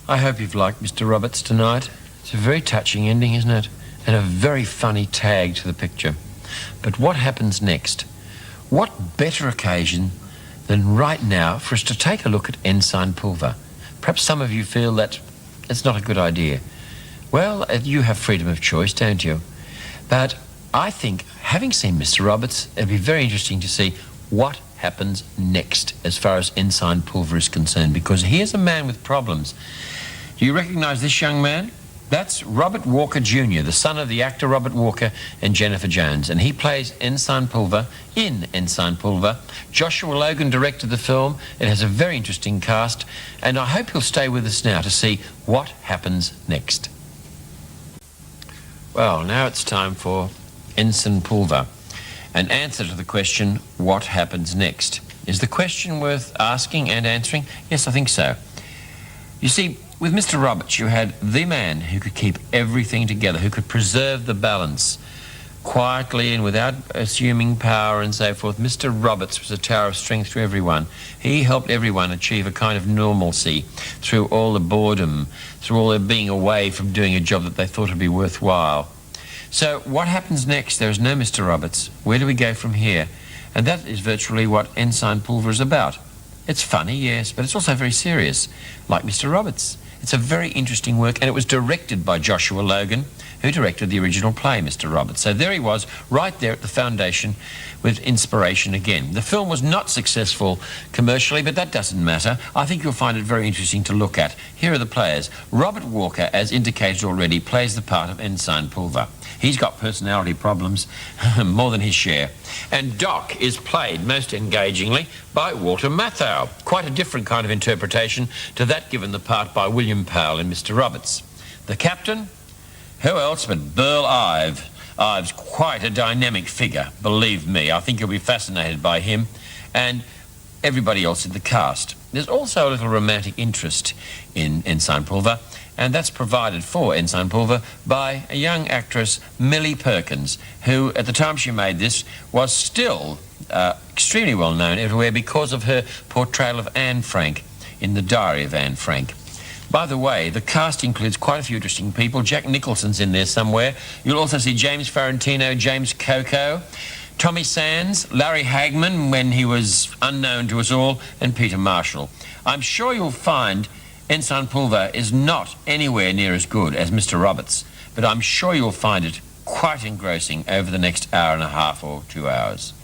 I hope you've liked Mr. Roberts tonight. It's a very touching ending, isn't it? And a very funny tag to the picture. But what happens next? What better occasion than right now for us to take a look at Ensign Pulver? Perhaps some of you feel that it's not a good idea. Well, you have freedom of choice, don't you? But I think, having seen Mr. Roberts, it'd be very interesting to see what happens next as far as Ensign Pulver is concerned, because here's a man with problems. Do you recognise this young man? That's Robert Walker Jr., the son of the actor Robert Walker and Jennifer Jones, and he plays Ensign Pulver in Ensign Pulver. Joshua Logan directed the film. It has a very interesting cast, and I hope you'll stay with us now to see what happens next. Well, now it's time for Ensign Pulver. An answer to the question, what happens next? Is the question worth asking and answering? Yes, I think so. You see, with Mr. Roberts, you had the man who could keep everything together, who could preserve the balance quietly and without assuming power and so forth. Mr. Roberts was a tower of strength to everyone. He helped everyone achieve a kind of normalcy through all the boredom, through all their being away from doing a job that they thought would be worthwhile. So what happens next? There is no Mr. Roberts. Where do we go from here? And that is virtually what Ensign Pulver is about. It's funny, yes, but it's also very serious, like Mr. Roberts. It's a very interesting work, and it was directed by Joshua Logan, who directed the original play, Mr. Roberts. So there he was, right there at the foundation with inspiration again. The film was not successful commercially, but that doesn't matter. I think you'll find it very interesting to look at. Here are the players. Robert Walker, as indicated already, plays the part of Ensign Pulver. He's got personality problems, more than his share. And Doc is played most engagingly by Walter Matthau. Quite a different kind of interpretation to that given the part by William Powell in Mr. Roberts. The captain? Who else but Burl Ives? Ives, quite a dynamic figure, believe me. I think you'll be fascinated by him and everybody else in the cast. There's also a little romantic interest in Ensign Pulver, and that's provided for Ensign Pulver by a young actress, Millie Perkins, who, at the time she made this, was still extremely well known everywhere because of her portrayal of Anne Frank in The Diary of Anne Frank. By the way, the cast includes quite a few interesting people. Jack Nicholson's in there somewhere. You'll also see James Farentino, James Coco, Tommy Sands, Larry Hagman when he was unknown to us all, and Peter Marshall. I'm sure you'll find Ensign Pulver is not anywhere near as good as Mr. Roberts, but I'm sure you'll find it quite engrossing over the next hour and a half or 2 hours.